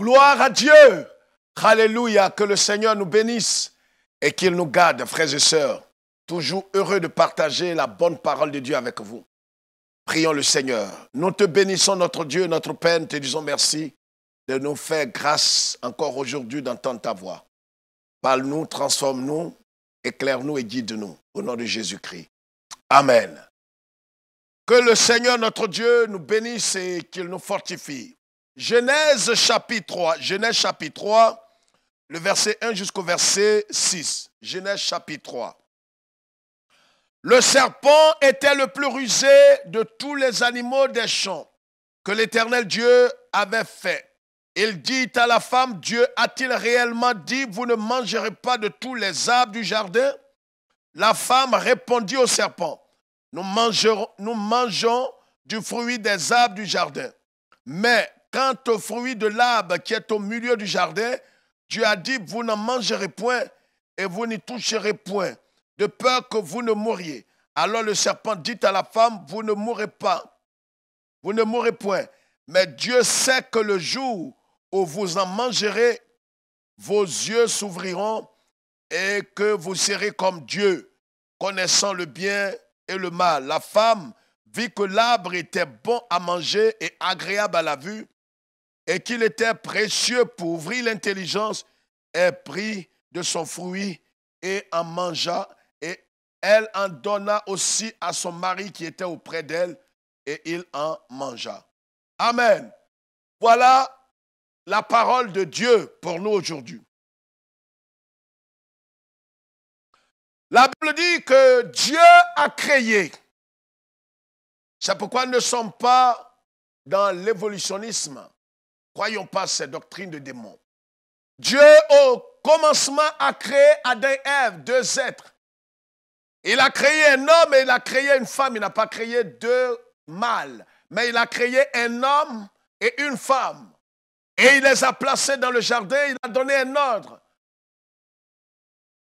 Gloire à Dieu. Alléluia. Que le Seigneur nous bénisse et qu'il nous garde, frères et sœurs. Toujours heureux de partager la bonne parole de Dieu avec vous. Prions le Seigneur. Nous te bénissons, notre Dieu, notre Père. Nous te disons merci de nous faire grâce encore aujourd'hui d'entendre ta voix. Parle-nous, transforme-nous, éclaire-nous et guide-nous. Au nom de Jésus-Christ. Amen. Que le Seigneur, notre Dieu, nous bénisse et qu'il nous fortifie. Genèse chapitre 3, le verset 1 jusqu'au verset 6. Genèse chapitre 3. Le serpent était le plus rusé de tous les animaux des champs que l'Éternel Dieu avait fait. Il dit à la femme, Dieu a-t-il réellement dit, vous ne mangerez pas de tous les arbres du jardin? La femme répondit au serpent, nous mangeons du fruit des arbres du jardin. Mais quant au fruit de l'arbre qui est au milieu du jardin, Dieu a dit, vous n'en mangerez point et vous n'y toucherez point, de peur que vous ne mouriez. Alors le serpent dit à la femme, vous ne mourrez pas, vous ne mourrez point. Mais Dieu sait que le jour où vous en mangerez, vos yeux s'ouvriront et que vous serez comme Dieu, connaissant le bien et le mal. La femme vit que l'arbre était bon à manger et agréable à la vue, et qu'il était précieux pour ouvrir l'intelligence, elle prit de son fruit et en mangea, et elle en donna aussi à son mari qui était auprès d'elle, et il en mangea. Amen. Voilà la parole de Dieu pour nous aujourd'hui. La Bible dit que Dieu a créé. C'est pourquoi nous ne sommes pas dans l'évolutionnisme. Croyons pas ces doctrines de démons. Dieu, au commencement, a créé Adam et Ève, deux êtres. Il a créé un homme et il a créé une femme. Il n'a pas créé deux mâles, mais il a créé un homme et une femme. Et il les a placés dans le jardin, il a donné un ordre.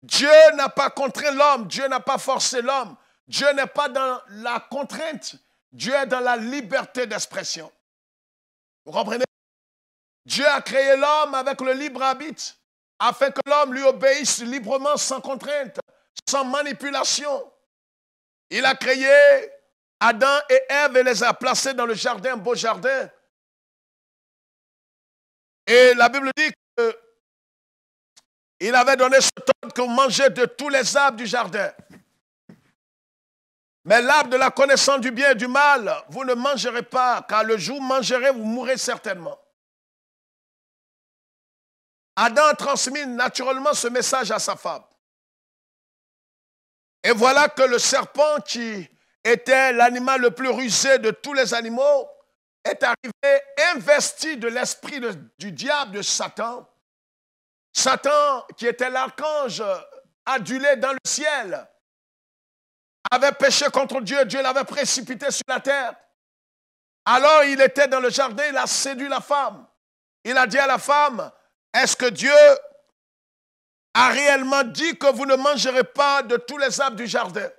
Dieu n'a pas contraint l'homme, Dieu n'a pas forcé l'homme. Dieu n'est pas dans la contrainte, Dieu est dans la liberté d'expression. Vous comprenez? Dieu a créé l'homme avec le libre arbitre, afin que l'homme lui obéisse librement, sans contrainte, sans manipulation. Il a créé Adam et Ève et les a placés dans le jardin, un beau jardin. Et la Bible dit qu'il avait donné ce ordre que vous mangez de tous les arbres du jardin. Mais l'arbre de la connaissance du bien et du mal, vous ne mangerez pas, car le jour où vous mangerez, vous mourrez certainement. Adam a transmis naturellement ce message à sa femme. Et voilà que le serpent, qui était l'animal le plus rusé de tous les animaux, est arrivé investi de l'esprit du diable, de Satan. Satan, qui était l'archange adulé dans le ciel, avait péché contre Dieu. Dieu l'avait précipité sur la terre. Alors il était dans le jardin, il a séduit la femme. Il a dit à la femme, est-ce que Dieu a réellement dit que vous ne mangerez pas de tous les arbres du jardin?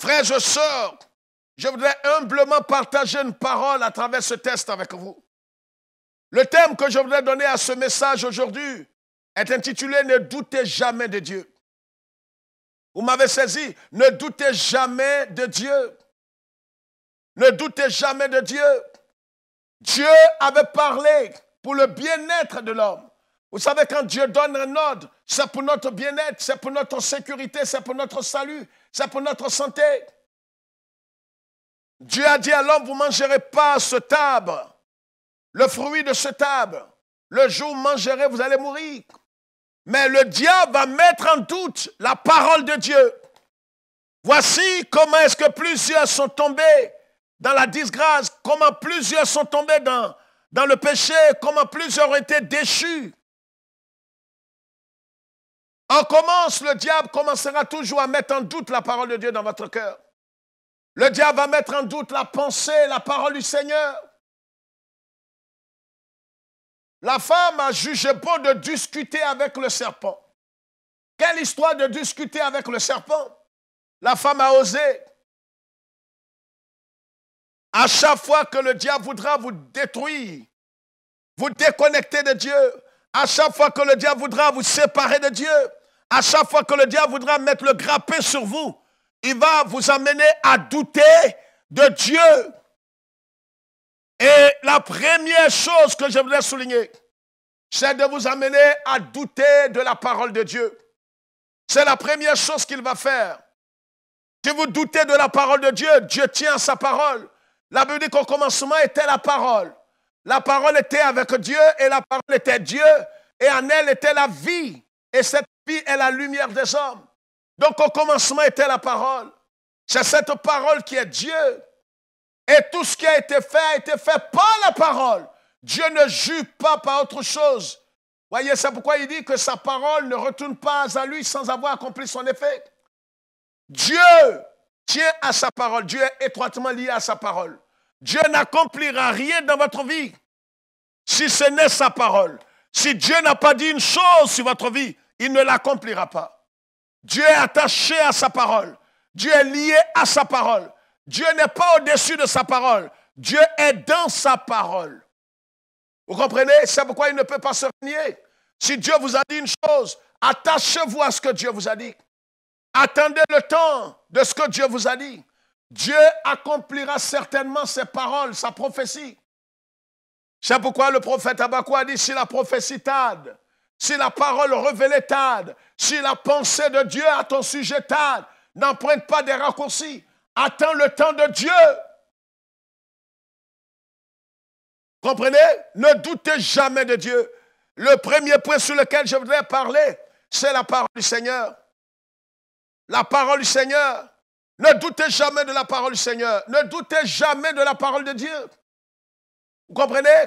Frères et sœurs, je voudrais humblement partager une parole à travers ce texte avec vous. Le thème que je voudrais donner à ce message aujourd'hui est intitulé « Ne doutez jamais de Dieu ». Vous m'avez saisi? Ne doutez jamais de Dieu. Ne doutez jamais de Dieu. Dieu avait parlé pour le bien-être de l'homme. Vous savez, quand Dieu donne un ordre, c'est pour notre bien-être, c'est pour notre sécurité, c'est pour notre salut, c'est pour notre santé. Dieu a dit à l'homme, vous ne mangerez pas cet arbre, le fruit de cet arbre. Le jour où vous mangerez, vous allez mourir. Mais le diable va mettre en doute la parole de Dieu. Voici comment est-ce que plusieurs sont tombés dans la disgrâce, comment plusieurs sont tombés dans le péché, comment plusieurs ont été déchus. Le diable commencera toujours à mettre en doute la parole de Dieu dans votre cœur. Le diable va mettre en doute la pensée, la parole du Seigneur. La femme a jugé bon de discuter avec le serpent. Quelle histoire de discuter avec le serpent? La femme a osé. À chaque fois que le diable voudra vous détruire, vous déconnecter de Dieu, à chaque fois que le diable voudra vous séparer de Dieu, à chaque fois que le diable voudra mettre le grappin sur vous, il va vous amener à douter de Dieu. Et la première chose que je voudrais souligner, c'est de vous amener à douter de la parole de Dieu. C'est la première chose qu'il va faire. Si vous doutez de la parole de Dieu, Dieu tient à sa parole. La Bible dit qu'au commencement était la parole. La parole était avec Dieu et la parole était Dieu et en elle était la vie. Et cette vie est la lumière des hommes. Donc au commencement était la parole. C'est cette parole qui est Dieu. Et tout ce qui a été fait par la parole. Dieu ne juge pas par autre chose. Voyez, c'est pourquoi il dit que sa parole ne retourne pas à lui sans avoir accompli son effet. Dieu tient à sa parole. Dieu est étroitement lié à sa parole. Dieu n'accomplira rien dans votre vie si ce n'est sa parole. Si Dieu n'a pas dit une chose sur votre vie, il ne l'accomplira pas. Dieu est attaché à sa parole. Dieu est lié à sa parole. Dieu n'est pas au-dessus de sa parole. Dieu est dans sa parole. Vous comprenez? C'est pourquoi il ne peut pas se renier. Si Dieu vous a dit une chose, attachez-vous à ce que Dieu vous a dit. Attendez le temps de ce que Dieu vous a dit. Dieu accomplira certainement ses paroles, sa prophétie. C'est pourquoi le prophète Habakkuk a dit, si la prophétie tarde, si la parole révélée tarde, si la pensée de Dieu à ton sujet tarde, n'emprunte pas des raccourcis. Attends le temps de Dieu. Comprenez? Ne doutez jamais de Dieu. Le premier point sur lequel je voudrais parler, c'est la parole du Seigneur. La parole du Seigneur. Ne doutez jamais de la parole du Seigneur. Ne doutez jamais de la parole de Dieu. Vous comprenez?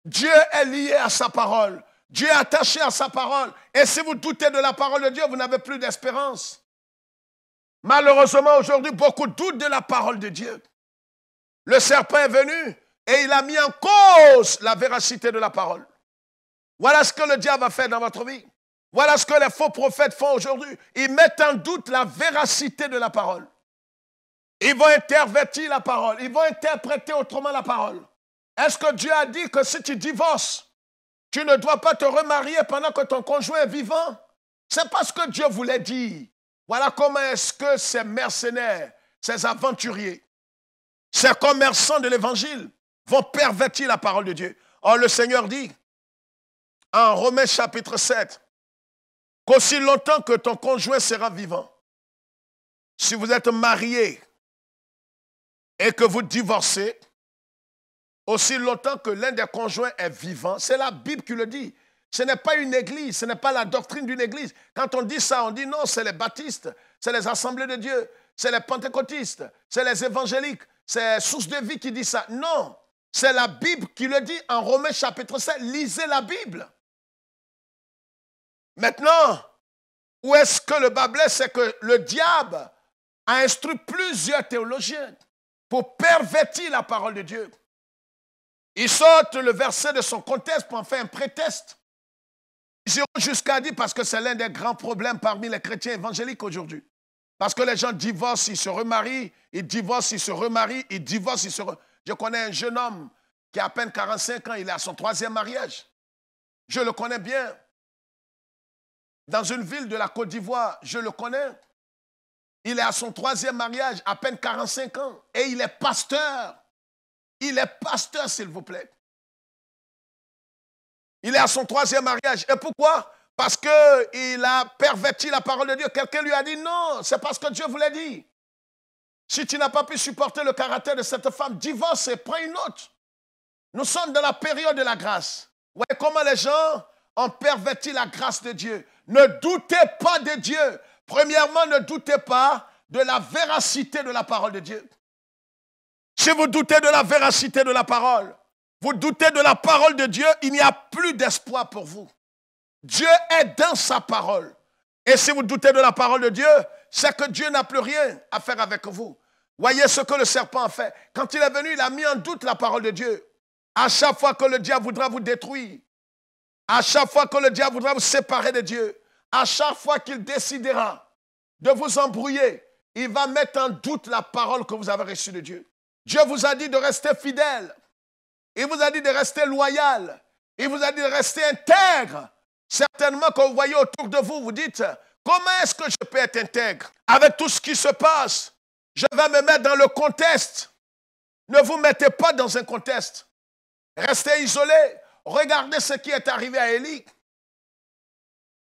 Dieu est lié à sa parole. Dieu est attaché à sa parole. Et si vous doutez de la parole de Dieu, vous n'avez plus d'espérance. Malheureusement, aujourd'hui, beaucoup doutent de la parole de Dieu. Le serpent est venu et il a mis en cause la véracité de la parole. Voilà ce que le diable a fait dans votre vie. Voilà ce que les faux prophètes font aujourd'hui. Ils mettent en doute la véracité de la parole. Ils vont intervertir la parole. Ils vont interpréter autrement la parole. Est-ce que Dieu a dit que si tu divorces, tu ne dois pas te remarier pendant que ton conjoint est vivant? C'est parce que Dieu voulait dire. Voilà comment est-ce que ces mercenaires, ces aventuriers, ces commerçants de l'évangile vont pervertir la parole de Dieu. Or, le Seigneur dit, en Romains chapitre 7, qu'aussi longtemps que ton conjoint sera vivant, si vous êtes marié et que vous divorcez, aussi longtemps que l'un des conjoints est vivant, c'est la Bible qui le dit. Ce n'est pas une église, ce n'est pas la doctrine d'une église. Quand on dit ça, on dit non, c'est les baptistes, c'est les assemblées de Dieu, c'est les pentecôtistes, c'est les évangéliques, c'est Source de Vie qui dit ça. Non, c'est la Bible qui le dit en Romains chapitre 7. Lisez la Bible. Maintenant, où est-ce que le bas blesse? C'est que le diable a instruit plusieurs théologiens pour pervertir la parole de Dieu. Il saute le verset de son contexte pour en faire un prétexte. Ils iront jusqu'à dire, parce que c'est l'un des grands problèmes parmi les chrétiens évangéliques aujourd'hui. Parce que les gens divorcent, ils se remarient, ils divorcent, ils se remarient, ils divorcent, ils se remarient. Je connais un jeune homme qui a à peine 45 ans, il est à son 3e mariage. Je le connais bien. Dans une ville de la Côte d'Ivoire, je le connais. Il est à son 3e mariage, à peine 45 ans. Et il est pasteur. Il est pasteur, s'il vous plaît. Il est à son 3e mariage. Et pourquoi? Parce qu'il a perverti la parole de Dieu. Quelqu'un lui a dit non, c'est parce que Dieu vous l'a dit. Si tu n'as pas pu supporter le caractère de cette femme, divorce et prends une autre. Nous sommes dans la période de la grâce. Vous voyez comment les gens ont perverti la grâce de Dieu. Ne doutez pas de Dieu. Premièrement, ne doutez pas de la véracité de la parole de Dieu. Si vous doutez de la véracité de la parole, vous doutez de la parole de Dieu, il n'y a plus d'espoir pour vous. Dieu est dans sa parole. Et si vous doutez de la parole de Dieu, c'est que Dieu n'a plus rien à faire avec vous. Voyez ce que le serpent a fait. Quand il est venu, il a mis en doute la parole de Dieu. À chaque fois que le diable voudra vous détruire, à chaque fois que le diable voudra vous séparer de Dieu, à chaque fois qu'il décidera de vous embrouiller, il va mettre en doute la parole que vous avez reçue de Dieu. Dieu vous a dit de rester fidèle. Il vous a dit de rester loyal. Il vous a dit de rester intègre. Certainement, quand vous voyez autour de vous, vous dites, comment est-ce que je peux être intègre? Avec tout ce qui se passe, je vais me mettre dans le contexte. Ne vous mettez pas dans un contexte. Restez isolé. Regardez ce qui est arrivé à Élie.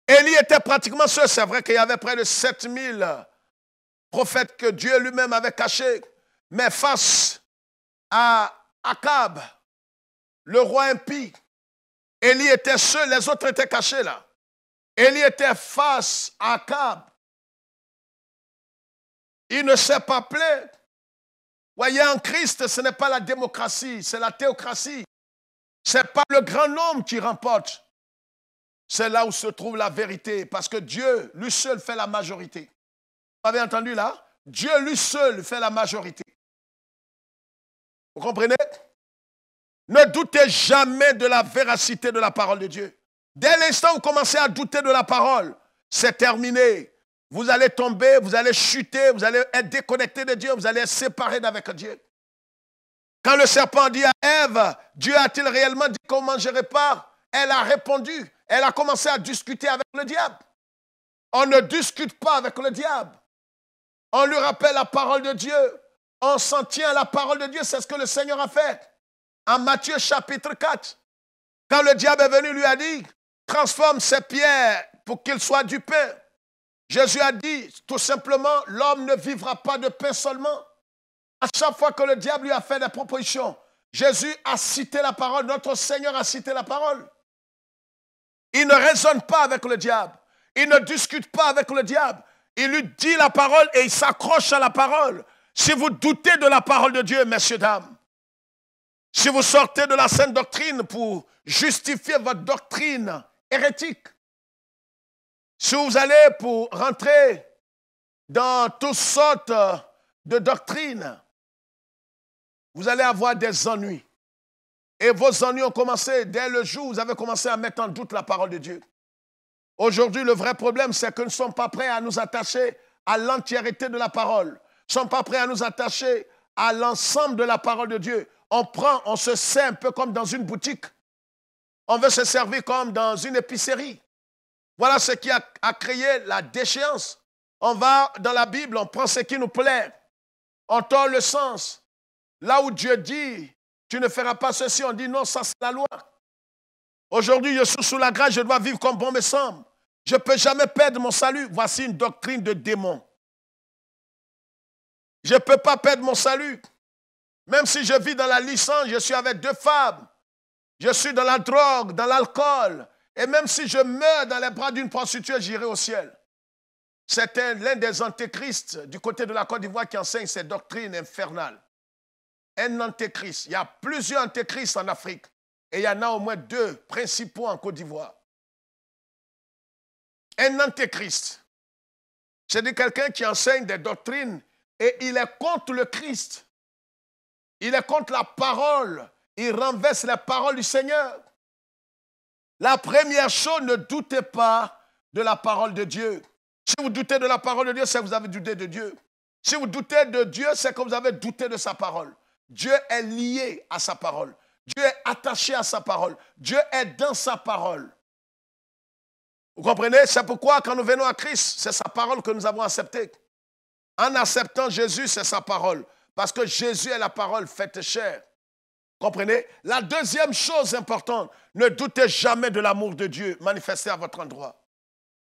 Élie était pratiquement seul. C'est vrai qu'il y avait près de 7000 prophètes que Dieu lui-même avait cachés. Mais face à Akab, le roi impie, Élie était seul, les autres étaient cachés là. Élie était face à Akab. Il ne s'est pas plaint. Voyez, en Christ, ce n'est pas la démocratie, c'est la théocratie. Ce n'est pas le grand nombre qui remporte. C'est là où se trouve la vérité, parce que Dieu, lui seul, fait la majorité. Vous avez entendu là? Dieu, lui seul, fait la majorité. Vous comprenez? Ne doutez jamais de la véracité de la parole de Dieu. Dès l'instant où vous commencez à douter de la parole, c'est terminé. Vous allez tomber, vous allez chuter, vous allez être déconnecté de Dieu, vous allez être séparé d'avec Dieu. Quand le serpent dit à Ève, Dieu a-t-il réellement dit qu'on ne mangerait pas? Elle a répondu, elle a commencé à discuter avec le diable. On ne discute pas avec le diable. On lui rappelle la parole de Dieu. On s'en tient à la parole de Dieu, c'est ce que le Seigneur a fait. En Matthieu chapitre 4, quand le diable est venu, lui a dit, transforme ces pierres pour qu'il soit du pain. Jésus a dit, tout simplement, l'homme ne vivra pas de pain seulement. À chaque fois que le diable lui a fait des propositions, Jésus a cité la parole, notre Seigneur a cité la parole. Il ne raisonne pas avec le diable. Il ne discute pas avec le diable. Il lui dit la parole et il s'accroche à la parole. Si vous doutez de la parole de Dieu, messieurs, dames, si vous sortez de la sainte doctrine pour justifier votre doctrine hérétique, si vous allez pour rentrer dans toutes sortes de doctrines, vous allez avoir des ennuis. Et vos ennuis ont commencé dès le jour où vous avez commencé à mettre en doute la parole de Dieu. Aujourd'hui, le vrai problème, c'est que nous ne sommes pas prêts à nous attacher à l'entièreté de la parole. Nous ne sommes pas prêts à nous attacher à l'ensemble de la parole de Dieu. On se sert un peu comme dans une boutique. On veut se servir comme dans une épicerie. Voilà ce qui a créé la déchéance. On va dans la Bible, on prend ce qui nous plaît. On tord le sens. Là où Dieu dit, tu ne feras pas ceci, on dit non, ça c'est la loi. Aujourd'hui, je suis sous la grâce, je dois vivre comme bon me semble. Je ne peux jamais perdre mon salut. Voici une doctrine de démon. Je ne peux pas perdre mon salut. Même si je vis dans la licence, je suis avec 2 femmes. Je suis dans la drogue, dans l'alcool. Et même si je meurs dans les bras d'une prostituée, j'irai au ciel. C'était l'un des antéchrists du côté de la Côte d'Ivoire qui enseigne ces doctrines infernales. Un antéchrist. Il y a plusieurs antéchrists en Afrique. Et il y en a au moins 2 principaux en Côte d'Ivoire. Un antéchrist. C'est quelqu'un qui enseigne des doctrines et il est contre le Christ. Il est contre la parole. Il renverse la parole du Seigneur. La première chose, ne doutez pas de la parole de Dieu. Si vous doutez de la parole de Dieu, c'est que vous avez douté de Dieu. Si vous doutez de Dieu, c'est que vous avez douté de sa parole. Dieu est lié à sa parole. Dieu est attaché à sa parole. Dieu est dans sa parole. Vous comprenez? C'est pourquoi quand nous venons à Christ, c'est sa parole que nous avons acceptée. En acceptant Jésus, c'est sa parole. Parce que Jésus est la parole faite chair. Vous comprenez? La deuxième chose importante, ne doutez jamais de l'amour de Dieu manifesté à votre endroit.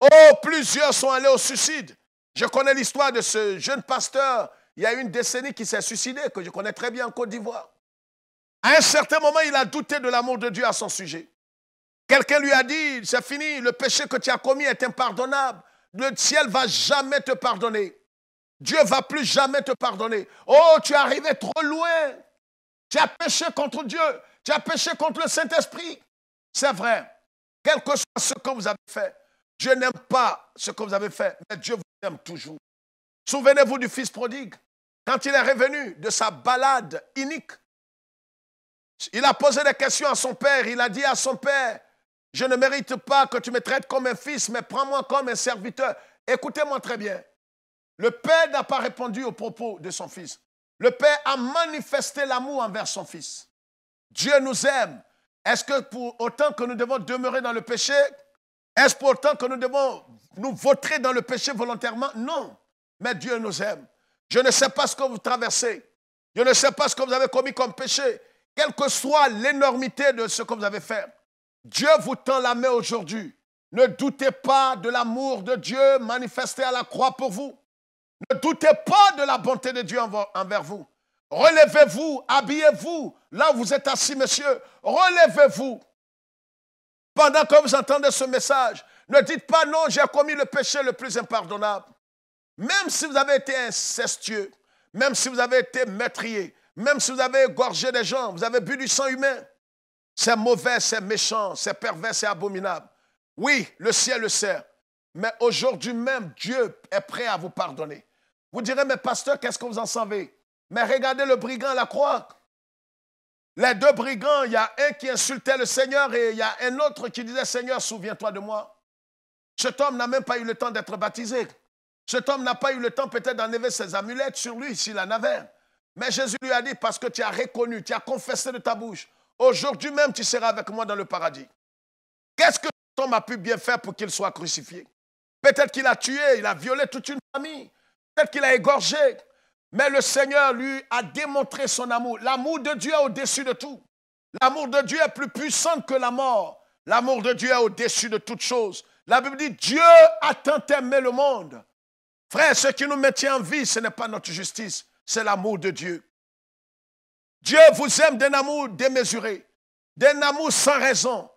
Oh, plusieurs sont allés au suicide. Je connais l'histoire de ce jeune pasteur, il y a une décennie qui s'est suicidé, que je connais très bien en Côte d'Ivoire. À un certain moment, il a douté de l'amour de Dieu à son sujet. Quelqu'un lui a dit, c'est fini, le péché que tu as commis est impardonnable. Le ciel ne va jamais te pardonner. Dieu ne va plus jamais te pardonner. Oh, tu es arrivé trop loin. Tu as péché contre Dieu. Tu as péché contre le Saint-Esprit. C'est vrai. Quel que soit ce que vous avez fait, Dieu n'aime pas ce que vous avez fait, mais Dieu vous aime toujours. Souvenez-vous du fils prodigue. Quand il est revenu de sa balade inique, il a posé des questions à son père. Il a dit à son père, je ne mérite pas que tu me traites comme un fils, mais prends-moi comme un serviteur. Écoutez-moi très bien. Le père n'a pas répondu aux propos de son fils. Le père a manifesté l'amour envers son fils. Dieu nous aime. Est-ce que pour autant que nous devons demeurer dans le péché? Est-ce pour autant que nous devons nous vautrer dans le péché volontairement? Non. Mais Dieu nous aime. Je ne sais pas ce que vous traversez. Je ne sais pas ce que vous avez commis comme péché. Quelle que soit l'énormité de ce que vous avez fait, Dieu vous tend la main aujourd'hui. Ne doutez pas de l'amour de Dieu manifesté à la croix pour vous. Ne doutez pas de la bonté de Dieu envers vous. Relevez-vous, habillez-vous. Là où vous êtes assis, monsieur, relevez-vous. Pendant que vous entendez ce message, ne dites pas non, j'ai commis le péché le plus impardonnable. Même si vous avez été incestueux, même si vous avez été meurtrier, même si vous avez égorgé des gens, vous avez bu du sang humain, c'est mauvais, c'est méchant, c'est pervers, c'est abominable. Oui, le ciel le sait. Mais aujourd'hui même, Dieu est prêt à vous pardonner. Vous direz, mais pasteur, qu'est-ce que vous en savez? Mais regardez le brigand à la croix. Les deux brigands, il y a un qui insultait le Seigneur et il y a un autre qui disait, Seigneur, souviens-toi de moi. Cet homme n'a même pas eu le temps d'être baptisé. Cet homme n'a pas eu le temps peut-être d'enlever ses amulettes sur lui s'il en avait. Mais Jésus lui a dit, parce que tu as reconnu, tu as confessé de ta bouche, aujourd'hui même tu seras avec moi dans le paradis. Qu'est-ce que cet homme a pu bien faire pour qu'il soit crucifié? Peut-être qu'il a tué, il a violé toute une famille. Peut-être qu'il a égorgé. Mais le Seigneur lui a démontré son amour. L'amour de Dieu est au-dessus de tout. L'amour de Dieu est plus puissant que la mort. L'amour de Dieu est au-dessus de toute chose. La Bible dit, Dieu a tant aimé le monde. Frère, ce qui nous maintient en vie, ce n'est pas notre justice, c'est l'amour de Dieu. Dieu vous aime d'un amour démesuré, d'un amour sans raison,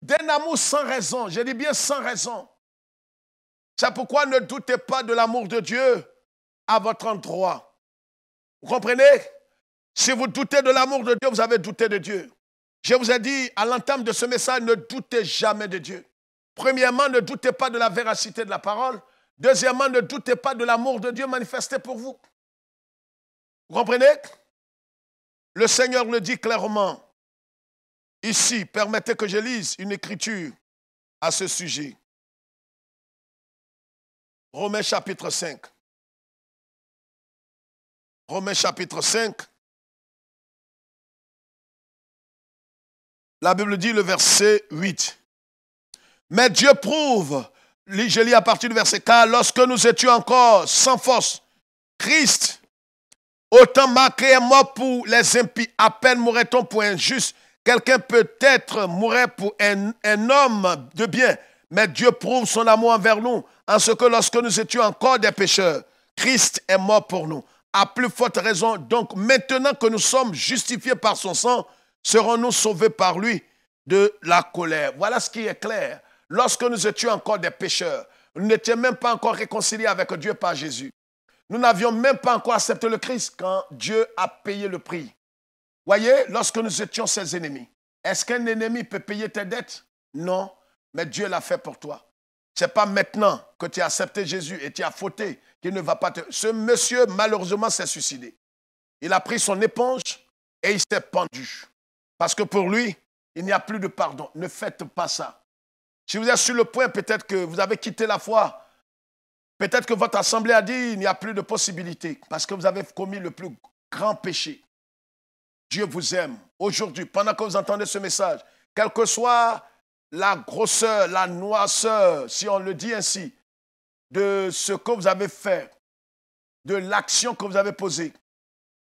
d'un amour sans raison, je dis bien sans raison. C'est pourquoi ne doutez pas de l'amour de Dieu à votre endroit. Vous comprenez? Si vous doutez de l'amour de Dieu, vous avez douté de Dieu. Je vous ai dit à l'entame de ce message, ne doutez jamais de Dieu. Premièrement, ne doutez pas de la véracité de la parole. Deuxièmement, ne doutez pas de l'amour de Dieu manifesté pour vous. Vous comprenez? Le Seigneur le dit clairement. Ici, permettez que je lise une écriture à ce sujet. Romains chapitre 5. Romains chapitre 5. La Bible dit le verset 8. Mais Dieu prouve, je lis à partir du verset 4, lorsque nous étions encore sans force, Christ, autant marqué est mort pour les impies. À peine mourrait-on pour un juste. Quelqu'un peut-être mourrait pour un homme de bien. Mais Dieu prouve son amour envers nous, en ce que lorsque nous étions encore des pécheurs, Christ est mort pour nous. À plus forte raison, donc maintenant que nous sommes justifiés par son sang, serons-nous sauvés par lui de la colère. Voilà ce qui est clair. Lorsque nous étions encore des pécheurs, nous n'étions même pas encore réconciliés avec Dieu par Jésus. Nous n'avions même pas encore accepté le Christ quand Dieu a payé le prix. Voyez, lorsque nous étions ses ennemis, est-ce qu'un ennemi peut payer tes dettes? Non, mais Dieu l'a fait pour toi. Ce n'est pas maintenant que tu as accepté Jésus et tu as fauté qu'il ne va pas te... Ce monsieur, malheureusement, s'est suicidé. Il a pris son éponge et il s'est pendu. Parce que pour lui, il n'y a plus de pardon. Ne faites pas ça. Si vous êtes sur le point, peut-être que vous avez quitté la foi, peut-être que votre assemblée a dit qu'il n'y a plus de possibilité parce que vous avez commis le plus grand péché. Dieu vous aime. Aujourd'hui, pendant que vous entendez ce message, quelle que soit la grosseur, la noirceur, si on le dit ainsi, de ce que vous avez fait, de l'action que vous avez posée,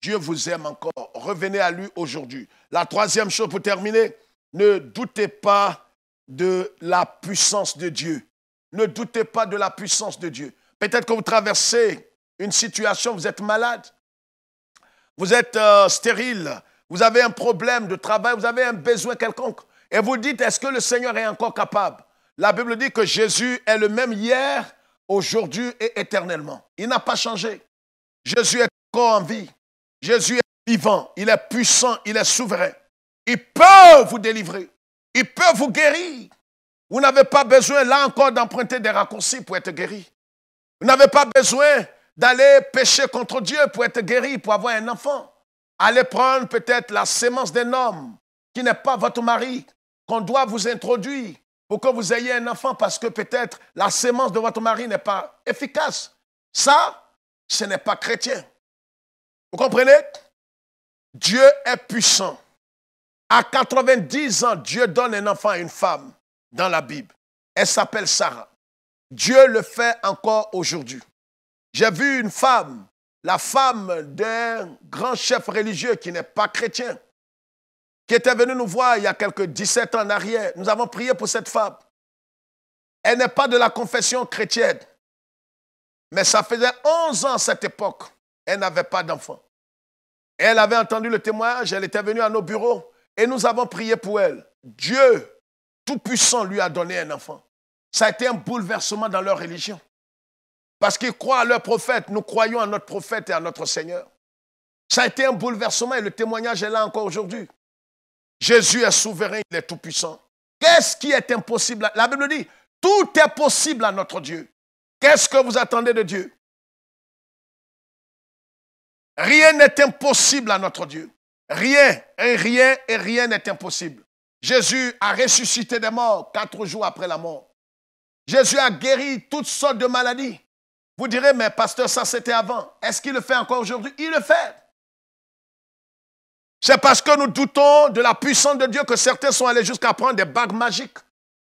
Dieu vous aime encore. Revenez à lui aujourd'hui. La troisième chose pour terminer, ne doutez pas de la puissance de Dieu. Ne doutez pas de la puissance de Dieu. Peut-être que vous traversez une situation, vous êtes malade, vous êtes stérile, vous avez un problème de travail, vous avez un besoin quelconque. Et vous dites, est-ce que le Seigneur est encore capable? La Bible dit que Jésus est le même hier, aujourd'hui et éternellement. Il n'a pas changé. Jésus est encore en vie. Jésus est vivant, il est puissant, il est souverain. Il peut vous délivrer. Il peut vous guérir. Vous n'avez pas besoin, là encore, d'emprunter des raccourcis pour être guéri. Vous n'avez pas besoin d'aller pécher contre Dieu pour être guéri, pour avoir un enfant. Allez prendre peut-être la sémence d'un homme qui n'est pas votre mari, qu'on doit vous introduire pour que vous ayez un enfant parce que peut-être la sémence de votre mari n'est pas efficace. Ça, ce n'est pas chrétien. Vous comprenez? Dieu est puissant. À 90 ans, Dieu donne un enfant à une femme dans la Bible. Elle s'appelle Sarah. Dieu le fait encore aujourd'hui. J'ai vu une femme, la femme d'un grand chef religieux qui n'est pas chrétien, qui était venu nous voir il y a quelques 17 ans en arrière. Nous avons prié pour cette femme. Elle n'est pas de la confession chrétienne. Mais ça faisait 11 ans à cette époque. Elle n'avait pas d'enfant. Elle avait entendu le témoignage, elle était venue à nos bureaux et nous avons prié pour elle. Dieu Tout-Puissant lui a donné un enfant. Ça a été un bouleversement dans leur religion. Parce qu'ils croient à leur prophète, nous croyons à notre prophète et à notre Seigneur. Ça a été un bouleversement et le témoignage est là encore aujourd'hui. Jésus est souverain, il est tout-puissant. Qu'est-ce qui est impossible? La Bible dit, tout est possible à notre Dieu. Qu'est-ce que vous attendez de Dieu? Rien n'est impossible à notre Dieu. Rien n'est impossible. Jésus a ressuscité des morts 4 jours après la mort. Jésus a guéri toutes sortes de maladies. Vous direz, mais pasteur, ça c'était avant. Est-ce qu'il le fait encore aujourd'hui? Il le fait. C'est parce que nous doutons de la puissance de Dieu que certains sont allés jusqu'à prendre des bagues magiques.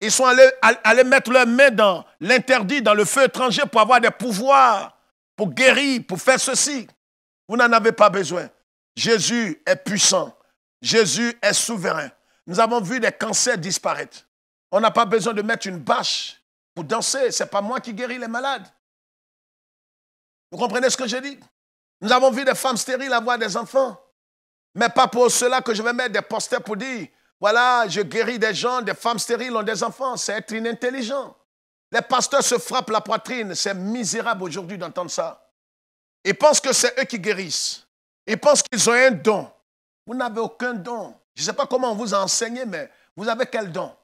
Ils sont allés mettre leurs mains dans l'interdit, dans le feu étranger pour avoir des pouvoirs, pour guérir, pour faire ceci. Vous n'en avez pas besoin. Jésus est puissant. Jésus est souverain. Nous avons vu des cancers disparaître. On n'a pas besoin de mettre une bâche pour danser. Ce n'est pas moi qui guéris les malades. Vous comprenez ce que je dis? Nous avons vu des femmes stériles avoir des enfants. Mais pas pour cela que je vais mettre des posters pour dire, voilà, je guéris des gens, des femmes stériles ont des enfants. C'est être inintelligent. Les pasteurs se frappent la poitrine. C'est misérable aujourd'hui d'entendre ça. Ils pensent que c'est eux qui guérissent. Ils pensent qu'ils ont un don. Vous n'avez aucun don. Je ne sais pas comment on vous a enseigné, mais vous avez quel don?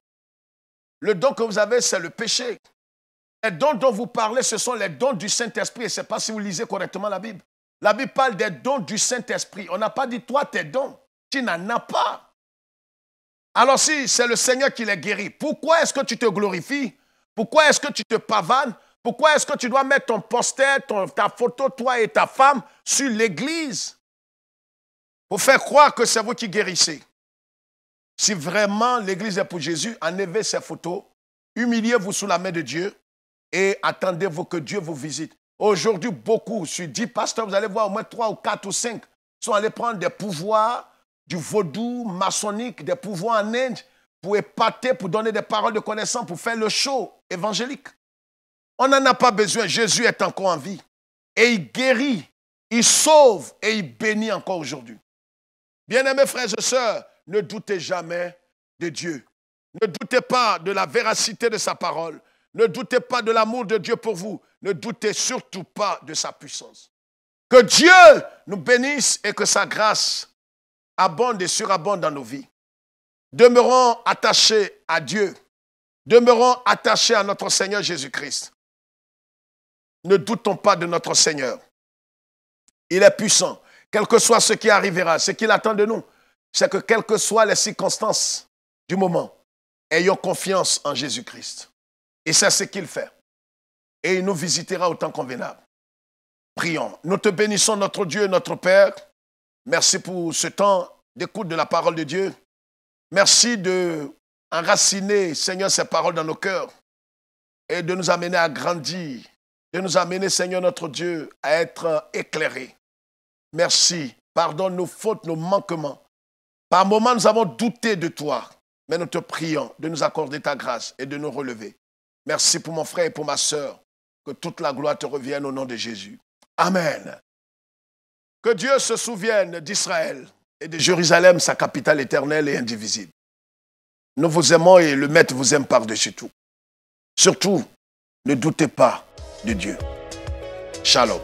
Le don que vous avez, c'est le péché. Les dons dont vous parlez, ce sont les dons du Saint-Esprit. Et ce n'est pas si vous lisez correctement la Bible. La Bible parle des dons du Saint-Esprit. On n'a pas dit, toi, tes dons. Tu n'en as pas. Alors si c'est le Seigneur qui les guérit, pourquoi est-ce que tu te glorifies? Pourquoi est-ce que tu te pavanes? Pourquoi est-ce que tu dois mettre ton poster, ta photo, toi et ta femme, sur l'église? Pour faire croire que c'est vous qui guérissez. Si vraiment l'église est pour Jésus, enlevez ces photos, humiliez-vous sous la main de Dieu et attendez-vous que Dieu vous visite. Aujourd'hui, beaucoup, sur 10 pasteurs, vous allez voir au moins 3 ou 4 ou 5 sont allés prendre des pouvoirs du vaudou maçonnique, des pouvoirs en Inde pour épater, pour donner des paroles de connaissance, pour faire le show évangélique. On n'en a pas besoin. Jésus est encore en vie. Et il guérit, il sauve et il bénit encore aujourd'hui. Bien-aimés frères et sœurs, ne doutez jamais de Dieu. Ne doutez pas de la véracité de sa parole. Ne doutez pas de l'amour de Dieu pour vous. Ne doutez surtout pas de sa puissance. Que Dieu nous bénisse et que sa grâce abonde et surabonde dans nos vies. Demeurons attachés à Dieu. Demeurons attachés à notre Seigneur Jésus-Christ. Ne doutons pas de notre Seigneur. Il est puissant. Quel que soit ce qui arrivera, ce qu'il attend de nous, c'est que quelles que soient les circonstances du moment, ayons confiance en Jésus-Christ. Et c'est ce qu'il fait. Et il nous visitera au temps convenable. Prions. Nous te bénissons, notre Dieu et notre Père. Merci pour ce temps d'écoute de la parole de Dieu. Merci d'enraciner, Seigneur, ces paroles dans nos cœurs et de nous amener à grandir, de nous amener, Seigneur, notre Dieu, à être éclairés. Merci. Pardonne nos fautes, nos manquements. Par moments, nous avons douté de toi, mais nous te prions de nous accorder ta grâce et de nous relever. Merci pour mon frère et pour ma sœur. Que toute la gloire te revienne au nom de Jésus. Amen. Que Dieu se souvienne d'Israël et de Jérusalem, sa capitale éternelle et indivisible. Nous vous aimons et le Maître vous aime par-dessus tout. Surtout, ne doutez pas de Dieu. Shalom.